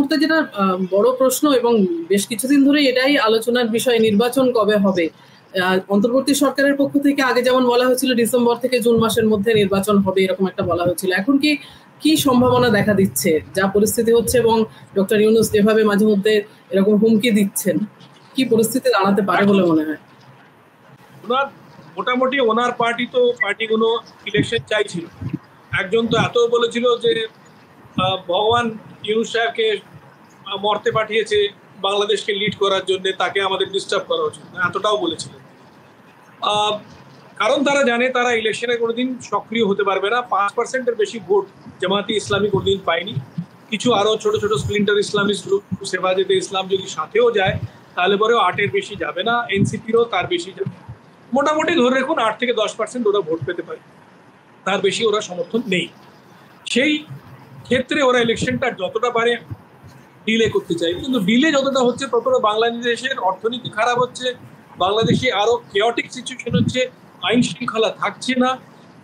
মুহূর্তে যেটা বড় প্রশ্ন এবং বেশ কিছুদিন ধরে এটাই আলোচনার বিষয়, নির্বাচন কবে হবে। অন্তর্বর্তী সরকারের পক্ষ থেকে আগে যেমন বলা হয়েছিল ডিসেম্বর থেকে জুন মাসের মধ্যে নির্বাচন হবে, এরকম একটা বলা হয়েছিল। এখন কি সম্ভাবনা দেখা দিচ্ছে যা পরিস্থিতি হচ্ছে, এবং ডক্টর ইউনূস যেভাবে মাঝে মধ্যে এরকম হুমকি দিচ্ছেন, কি পরিস্থিতি দাঁড়াতে পারে বলে মনে হয়? মোটামুটি ওনার পার্টিগুলো ইলেকশন চাইছিল। একজন তো এত বলেছিল যে ভগবান ইউনূস সাহেবকে মরতে পাঠিয়েছে বাংলাদেশকে লিড করার জন্য, তাকে আমাদের ডিস্টার্ব করা উচিত না, এতটাও বলেছিলেন। কারণ তারা জানে তারা ইলেকশনে কোনোদিন সক্রিয় হতে পারবে না। 5%-এর বেশি ভোট জামায়াতে ইসলামী কোনোদিন পায়নি। কিছু আরো ছোট ছোট স্প্লিন্টার ইসলামিস্ট গ্রুপ, হেফাজতে ইসলাম যদি সাথেও যায় তাহলে পরেও 8-এর বেশি যাবে না, এনসিপিরও তার বেশি যাবে। মোটামুটি ধরে রাখুন 8 থেকে 10% ওরা ভোট পেতে পারে, তার বেশি ওরা সমর্থন নেই। সেই ক্ষেত্রে ওরা ইলেকশনটা যতটা পারে ডিলে করতে চাই, কিন্তু ডিলে যতটা হচ্ছে ততটা বাংলাদেশের অর্থনীতি খারাপ হচ্ছে, বাংলাদেশে আরো কেওটিক সিচুয়েশন হচ্ছে, আইন শৃঙ্খলা থাকছে না,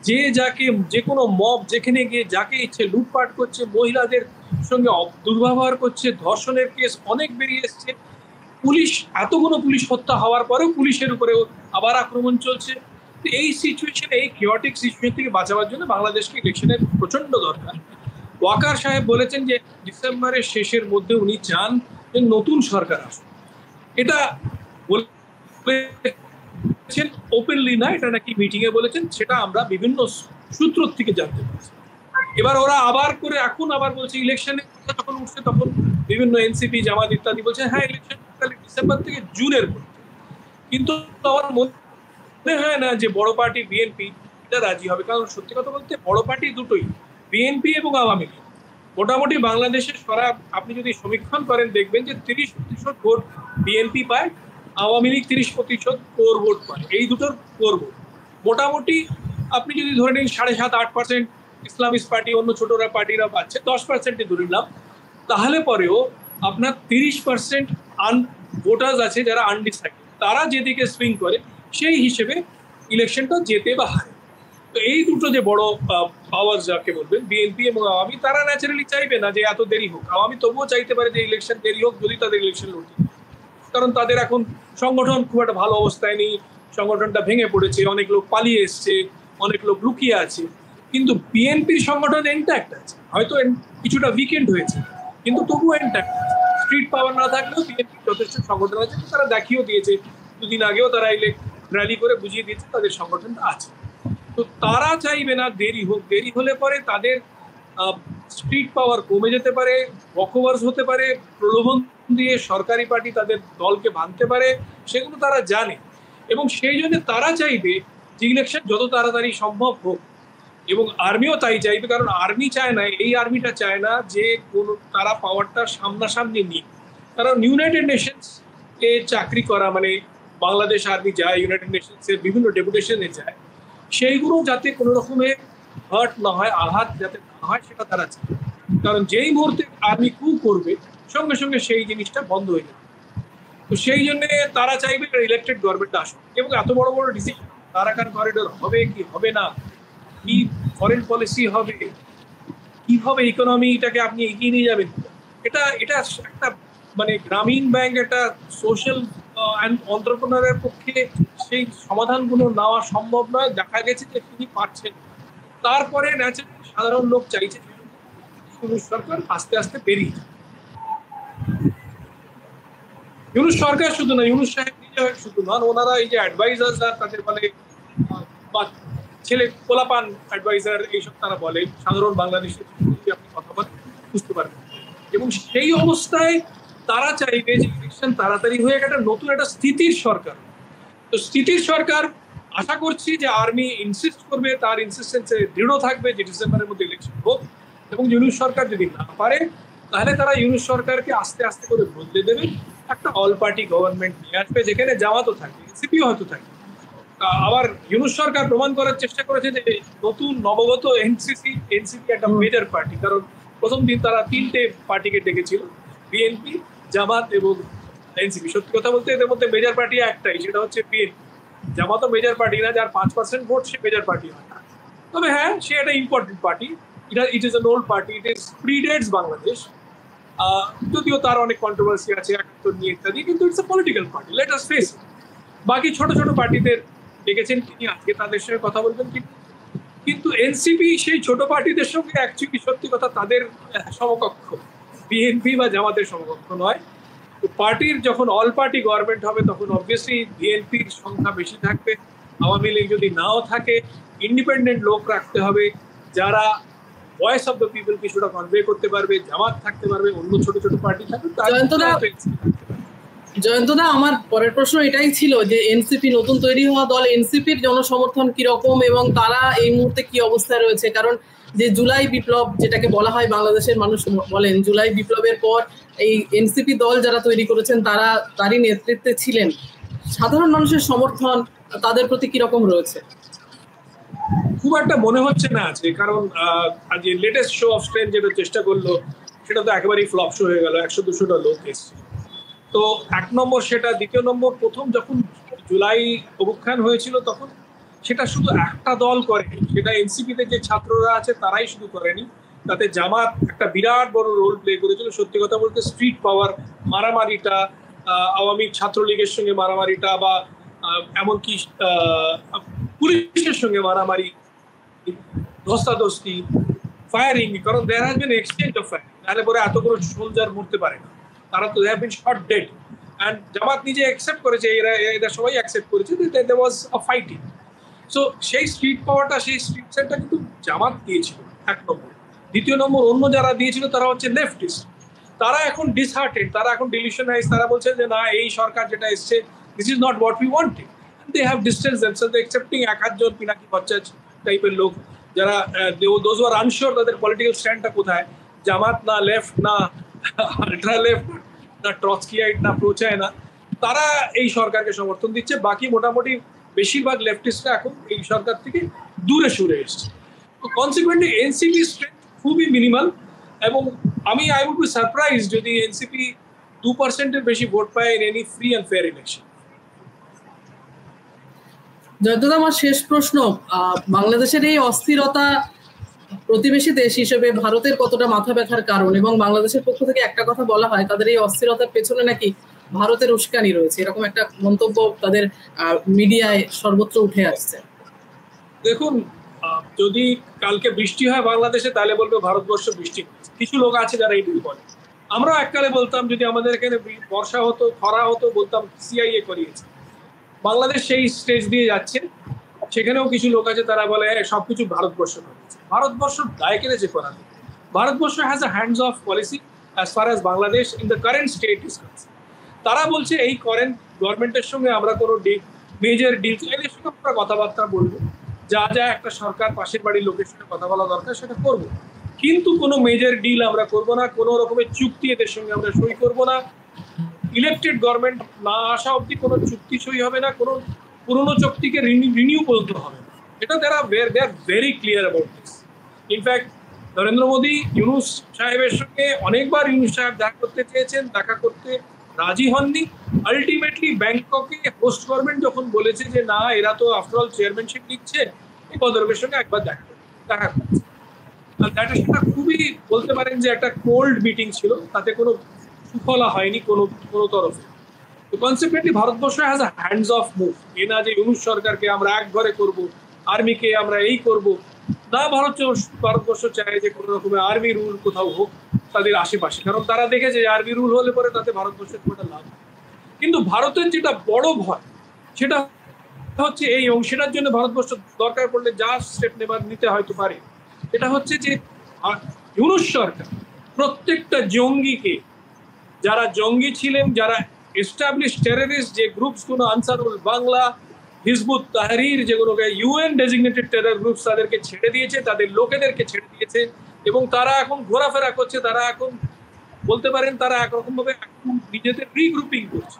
যে যাকে যে কোনো মব যেখানে গিয়ে যাকে ইচ্ছে লুটপাট করছে, মহিলাদের সঙ্গে দুর্ব্যবহার করছে, ধর্ষণের কেস অনেক বেরিয়ে এসছে। পুলিশ, এতগুলো পুলিশ হত্যা হওয়ার পরেও পুলিশের উপরেও আবার আক্রমণ চলছে। এই সিচুয়েশনে, এই কেওটিক সিচুয়েশন থেকে বাঁচাবার জন্য বাংলাদেশকে ইলেকশনের প্রচন্ড দরকার। ওয়াকার সাহেব বলেছেন যে ডিসেম্বরের শেষের মধ্যে উনি চান যে নতুন সরকার আসুক। এটা বলেছেন ওপেনলি না, এটা নাকি মিটিং এ বলেছেন, সেটা আমরা বিভিন্ন সূত্র থেকে জানতে পারছি। এবার ওরা এখন আবার বলছে ইলেকশনে যখন উঠছে তখন বিভিন্ন এনসিপি জামাত ইত্যাদি বলছে হ্যাঁ ইলেকশন ডিসেম্বর থেকে জুনের মধ্যে। কিন্তু আমার মনে হয় না যে বড় পার্টি বিএনপি এটা রাজি হবে, কারণ সত্যি কথা বলতে বড় পার্টি দুটোই, বিএনপি এবং আওয়ামী লীগ। মোটামুটি বাংলাদেশের আপনি যদি সমীক্ষণ করেন দেখবেন যে 30% ভোট বিএনপি পায়, আওয়ামী লীগ 30% কোর ভোট পায়। এই দুটোর কোর ভোট মোটামুটি আপনি যদি ধরে নিন 7.5-8% ইসলামিস্ট পার্টি অন্য ছোটরা পার্টিরা পাচ্ছে, 10%-ই ধরে নিলাম, তাহলে পরেও আপনার 30% ভোটার্স আছে যারা আনডিসাইডেড, তারা যেদিকে সুইং করে সেই হিসেবে ইলেকশনটা যেতে বা হারে। তো এই দুটো যে বড় পাওয়ার যাকে বলবেন বিএনপি এবং আওয়ামী, তারা ন্যাচারালি চাইবে না যে এত দেরি হোক। আওয়ামী তবুও চাইতে পারে যে ইলেকশন দেরি হোক যদি তাদের ইলেকশন লড়তে, কারণ তাদের এখন সংগঠন খুব একটা ভালো অবস্থায় নেই, সংগঠনটা ভেঙে পড়েছে, অনেক লোক পালিয়ে এসছে, অনেক লোক লুকিয়ে আছে। কিন্তু বিএনপির সংগঠন ইনট্যাক্ট আছে, হয়তো কিছুটা উইকেন্ড হয়েছে কিন্তু তবুও ইনট্যাক্ট আছে। স্ট্রিট পাওয়ার না থাকলেও বিএনপির যথেষ্ট সংগঠন আছে, তারা দেখিয়েও দিয়েছে, দুদিন আগেও তারা র্যালি করে বুঝিয়ে দিয়েছে তাদের সংগঠনটা আছে। তো তারা চাইবে না দেরি হোক, দেরি হলে পরে তাদের স্ট্রিট পাওয়ার কমে যেতে পারে, ওয়াকওভার্স হতে পারে, প্রলোভন দিয়ে সরকারি পার্টি তাদের দলকে ভাঙতে পারে, সেগুলো তারা জানে। এবং সেই জন্য তারা চাইবে যে ইলেকশন যত তাড়াতাড়ি সম্ভব হোক, এবং আর্মিও তাই চাইবে, কারণ আর্মি চায় না, এই আর্মিটা চায় না যে তারা পাওয়ারটা সামনাসামনি নিক। কারণ ইউনাইটেড নেশনস এ চাকরি করা মানে বাংলাদেশ আর্মি যায়, ইউনাইটেড নেশনসের বিভিন্ন ডেপুটেশনে যায়, সেইগুলো যাতে কোনো রকমের হার্ট না হয়, আঘাত যাতে না হয় সেটা তারা চায়। কারণ যেই মুহূর্তে আর্মি কু করবে সঙ্গে সঙ্গে সেই জিনিসটা বন্ধ হয়ে যাবে। তো সেই জন্য তারা চাইবে ইলেকটেড গভর্নমেন্ট আসুক, এবং এত বড় বড় ডিসিশন, আরাকান করিডোর হবে কি হবে না, কি ফরেন পলিসি হবে, কিভাবে ইকোনমিটাকে আপনি এগিয়ে নিয়ে যাবেন, এটা একটা মানে গ্রামীণ ব্যাংক একটা সোশ্যাল এন্টারপ্রেনারের পক্ষে সেই সমাধানগুলো নেওয়া সম্ভব নয়। দেখা গেছে যে তিনি পারছেন, তারপরে ন্যাচারালি সাধারণ লোক চাইছে ইউনূস সরকার আস্তে আস্তে বেরিয়ে যায়। ইউনূস সরকার শুধু না, ইউনূস সাহেব নিজে শুধু নন, ওনারা এই যে অ্যাডভাইজার্স আর তাদের মানে ছেলে পোলাপান অ্যাডভাইজার এইসব তারা বলে, সাধারণ বাংলাদেশের আপনি কথা বলেন বুঝতে পারবেন। এবং সেই অবস্থায় তারা চাইবে যে ইলেকশন তাড়াতাড়ি হয়ে একটা নতুন একটা স্থিতির সরকার। তো স্থিতির সরকার আশা করছি যে আর্মি ইনসিস্ট করবে, তার ইনসিস্টেন্সে দৃঢ় থাকবে যে ডিসেম্বরের মধ্যে ইলেকশন হোক। এবং ইউনূস সরকার যদি না পারে তাহলে তারা ইউনূস সরকারকে আস্তে আস্তে করে বদলে দেবে, একটা অল পার্টি গভর্নমেন্ট নিয়ে আসবে যেখানে জামাতও থাকবে, এনসিপিও হয়তো থাকবে। আবার ইউনূস সরকার প্রমাণ করার চেষ্টা করেছে যে নতুন নবগত এনসিপি একটা মেজর পার্টি, কারণ প্রথম দিন তারা 3টে পার্টিকে ডেকেছিল, বিএনপি, জামাত এবং এনসিপি। সত্যি কথা বলতে এদের মধ্যে মেজর পার্টি একটাই, সেটা হচ্ছে বিএনপি। জামাতও মেজর পার্টি না, যার 5% ভোট সে মেজর পার্টি হয় না। তবে হ্যাঁ, সে একটা important party, it is an old party, it is predates Bangladesh. যদিও তার অনেক কন্ট্রোভার্সি আছে ৭১ নিয়ে ইত্যাদি, কিন্তু it's a political party, let us face. বাকি ছোট ছোট পার্টিদের ডেকেছেন তিনি, আজকে তাদের সঙ্গে কথা বলবেন। কিন্তু এনসিপি সেই ছোট পার্টিদের সঙ্গে অ্যাকচুয়ালি সত্যি কথা তাদের সমকক্ষ, বিএনপি বা জামাতের সমকক্ষ নয়। পার্টির যখন অল পার্টি গভর্নমেন্ট হবে তখন অবভিয়াসলি বিএনপির সংখ্যা বেশি থাকবে, আওয়ামী লীগ যদি নাও থাকে ইন্ডিপেন্ডেন্ট লোক রাখতে হবে যারা ভয়েস অফ দ্য পিপল কিছুটা কনভে করতে পারবে, জামাত থাকতে পারবে, অন্য ছোট ছোট পার্টি থাকবে। জয়ন্তদা, আমার পরের প্রশ্ন এটাই ছিল যে এনসিপি নতুন তৈরি হওয়া দল, এনসিপির জনসমর্থন কিরকম এবং তারা এই মুহূর্তে কি অবস্থায় রয়েছে? কারণ যে জুলাই বিপ্লব যেটাকে বলা হয়, বাংলাদেশের মানুষ বলেন জুলাই বিপ্লবের পর এই এনসিপি দল যারা তৈরি করেছেন তারা তারই নেতৃত্বে ছিলেন। সাধারণ মানুষের সমর্থন তাদের প্রতি কিরকম রয়েছে? খুব একটা মনে হচ্ছে না আছে, কারণ আজ লেটেস্ট শো অফ স্ট্রেংথ যেটা চেষ্টা করলো সেটা তো একেবারেই ফ্লপ শো হয়ে গেল, ১০০-২০০টা লোক এসছে। তো ১ নম্বর সেটা, দ্বিতীয় নম্বর প্রথম যখন জুলাই অভ্যুত্থান হয়েছিল তখন সেটা শুধু একটা দল করে, সেটা এনসিপিতে যে ছাত্ররা আছে তারাই শুধু করেনি, তাতে জামাত একটা বিরাট বড় রোল প্লে করেছিল। সত্যি কথা বলতে স্ট্রিট পাওয়ার, মারামারিটা, আওয়ামী ছাত্রলীগের সঙ্গে মারামারিটা বা এমনকি পুলিশের সঙ্গে মারামারি, ধস্তাধস্তি, ফায়ারিং, কারণ there has been exchange of firing, নাহলে পরে এত কোনো সোলজার মরতে পারে না, তারা তো have been shot dead. And Jamaat নিজে অ্যাকসেপ্ট করেছে, এরা সবাই অ্যাকসেপ্ট করেছে যে there was a fighting. So সেই স্ট্রিট পাওয়ারটা, সেই স্ট্রিট সেটটা কিন্তু জামাত দিয়েছিল ১ নম্বর। দ্বিতীয় নম্বর অন্য যারা দিয়েছিল তারা হচ্ছে লেফটিস্ট, তারা এখন ডিসহার্টেড, তারা এখন ডিলিউশনাইজ, তারা বলছে যে না এই সরকার যেটা এসছে this is not what we wanted. They have distance themselves, accepting ১ জন পিনাকি ভট্টাচার্য টাইপের লোক যারা দোজ আর আনশিওর তাদের পলিটিক্যাল স্ট্যান্ডটা কোথায়, জামাত না লেফট না আল্ট্রা লেফট না ট্রটস্কিয়াইট না প্রোচায়না, তারা এই সরকারকে সমর্থন দিচ্ছে। বাকি মোটামুটি বেশিরভাগ লেফটিস্টরা এখন এই সরকার থেকে দূরে সরে এসছে। তো কনসিকুয়েন্টলি এনসিপি স্ট্রেংথ খুবই মিনিমাল, এবং আই উড বি সারপ্রাইজ যদি এনসিপি 2%-এর বেশি ভোট পায় in any free and fair election. জয়ন্তদা, আমার শেষ প্রশ্ন, বাংলাদেশের এই অস্থিরতা প্রতিবেশী দেশ হিসেবে ভারতের কতটা মাথা ব্যথার কারণ? এবং বাংলাদেশের পক্ষ থেকে একটা কথা বলা হয়, তাদের এই অস্থিরতার পেছনে নাকি ভারতের উস্কানি রয়েছে, এরকম একটা মন্তব্য তাদের মিডিয়ায় সর্বত্র উঠে আসছে। দেখুন, যদি কালকে বৃষ্টি হয় বাংলাদেশে তাহলে বলবে ভারতবর্ষ বৃষ্টি, কিছু লোক আছে যারা এইটুকু বলে। আমরাও এককালে বলতাম যদি আমাদের এখানে বর্ষা হতো, খরা হতো, বলতাম সিআইএ করিয়েছে। বাংলাদেশ সেই স্টেজ দিয়ে যাচ্ছে, সেখানেও কিছু লোক আছে তারা বলে সবকিছু ভারতবর্ষ করেছে। ভারতবর্ষ দায় কেড়েছে করাতে। Bharatvarsha has a hands of policy as far as Bangladesh in the current state is concern. তারা বলছে এই কারেন্ট গভর্নমেন্টের সঙ্গে আমরা কোনো মেজর ডিল, এদের সঙ্গে আমরা কথাবার্তা বলবো, যা যা একটা সরকার পাশের বাড়ির লোকের সঙ্গে কথা বলা দরকার সেটা করবো, কিন্তু কোনো মেজর ডিল আমরা করব না, কোনো রকমের চুক্তি এদের সঙ্গে আমরা সই করব না। ইলেকটেড গভর্নমেন্ট না আসা অবধি কোনো চুক্তি সই হবে না, কোনো পুরনো চুক্তিকে রিনিউ করতে হবে না। এটা they are very clear about this. In fact Narendra Modi Yunus সাহেবের সঙ্গে অনেকবার ইউনূস সাহেব দেখা করতে চেয়েছেন, দেখা করতে রাজি হননি। আলটিমেটলি ব্যাংককে হোস্ট গভর্নমেন্ট যখন বলেছে যে না এরা তো আফটারঅল চেয়ারম্যানশিপ নিচ্ছে, এই পদকের সঙ্গে একবার দেখা করছে। সেটা খুবই বলতে পারেন যে একটা কোল্ড মিটিং ছিল, তাতে কোনো সুফলা হয়নি কোনো তরফে। তো consequently Bharatvarsha has a hands off move, এ না যে ইউনূস সরকারকে আমরা এক ঘরে করব, আর্মিকে আমরা এই করব না। ভারতবর্ষ চায় যে কোনো রকমের আর্মি রুল কোথাও হোক তাদের আশেপাশে, কারণ তারা দেখেছে যে আর্মি রুল হলে পরে তাতে ভারতবর্ষের কোনোটা লাভ। কিন্তু ভারতের যেটা বড় ভয় সেটা হচ্ছে এই, এবং সেটার জন্য ভারতবর্ষ দরকার পড়লে যা স্টেপ নিতে হয়তো পারে, এটা হচ্ছে যে ইউনূস সরকার প্রত্যেকটা জঙ্গিকে, যারা জঙ্গি ছিলেন, যারা এস্টাবলিশ টেররিস্ট যে গ্রুপসগুলো, আনসারুল বাংলা, হিজবুত তাহরির, যেগুলোকে ইউএন ডেজিগনেটেড টেরর গ্রুপস, তাদেরকে ছেড়ে দিয়েছে, তাদের লোকেদেরকে ছেড়ে দিয়েছে, এবং তারা এখন ঘোরাফেরা করছে। তারা এখন বলতে পারেন তারা একরকমভাবে নিজেদের রিগ্রুপিং করছে,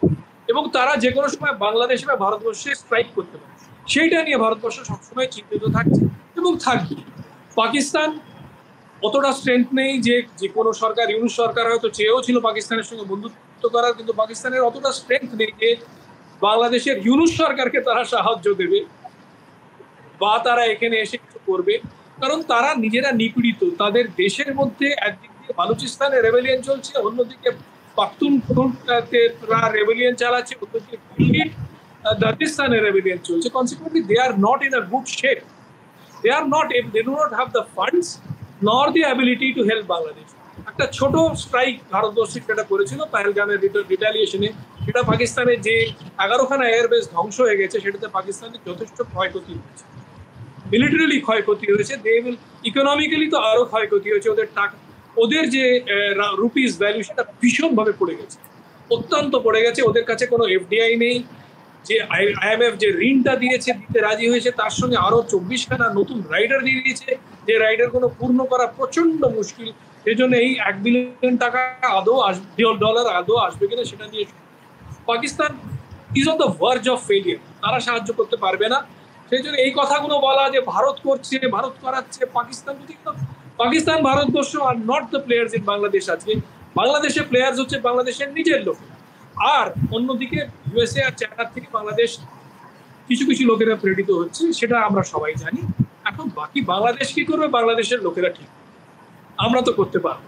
এবং তারা যে কোনো সময় বাংলাদেশে বা ভারতবর্ষে স্ট্রাইক করতে পারে। সেইটা নিয়ে ভারতবর্ষ সবসময় চিন্তিত থাকছে এবং থাকবে। পাকিস্তান অতটা স্ট্রেংথ নেই যে কোনো সরকার, ইউনূস সরকার হয়তো চেয়েও ছিল পাকিস্তানের সঙ্গে বন্ধুত্ব করার, কিন্তু পাকিস্তানের অতটা স্ট্রেংথ নেই যে বাংলাদেশের ইউনূস সরকারকে তারা সাহায্য দেবে বা তারা এখানে এসে কিছু করবে, কারণ তারা নিজেরা নিপীড়িত। তাদের দেশের মধ্যে একদিক একদিকে বালুচিস্তানে রেবেলিয়ন চলছে, অন্যদিকে পাখতুনখোয়ারা রেবেলিয়ন চালাচ্ছে, অন্যদিকে গিলগিট দাগেস্তানে রেবেলিয়ন চলছে। Consequently they are not in a good shape. They do not have the funds nor the ability to help Bangladesh. একটা ছোট স্ট্রাইক ভারতবর্ষ সেটা করেছিল পাহেলগামের রিটালিয়েশনে, সেটা পাকিস্তানের যে 11খানা এয়ারবেস ধ্বংস হয়ে গেছে, সেটাতে পাকিস্তানের যথেষ্ট ক্ষয়ক্ষতি হয়েছে, মিলিটারিলি ক্ষয়ক্ষতি হয়েছে, ইকোনমিক্যালি তো আরো ক্ষয়ক্ষতি হয়েছে। ওদের টাকা, ওদের যে রুপিস ভ্যালু সেটা ভীষণভাবে পড়ে গেছে, অত্যন্ত পড়ে গেছে। ওদের কাছে কোনো এফডিআই নেই। যে IMF যে ঋণটা দিয়েছে, দিতে রাজি হয়েছে, তার সঙ্গে আরো 24খানা নতুন রাইডার দিয়ে দিয়েছে, যে রাইডার কোনো পূর্ণ করা প্রচন্ড মুশকিল। সেই জন্য এই $1 বিলিয়ন ডলার আদৌ আসবে কিনা সেটা নিয়ে Pakistan is on the verge of failure. তারা সাহায্য করতে পারবে না। সেই জন্য এই কথাগুলো বলা যে ভারত করছে, ভারত করাচ্ছে, Pakistan Bharatvarsha are not the players in Bangladesh. আজকে বাংলাদেশের প্লেয়ার্স হচ্ছে বাংলাদেশের নিজের লোক, আর অন্যদিকে USA আর চায়নার থেকে বাংলাদেশ কিছু কিছু লোকেরা প্রেরিত হচ্ছে, সেটা আমরা সবাই জানি। এখন বাকি বাংলাদেশ কি করবে, বাংলাদেশের লোকেরা ঠিক, আমরা তো করতে পারবো।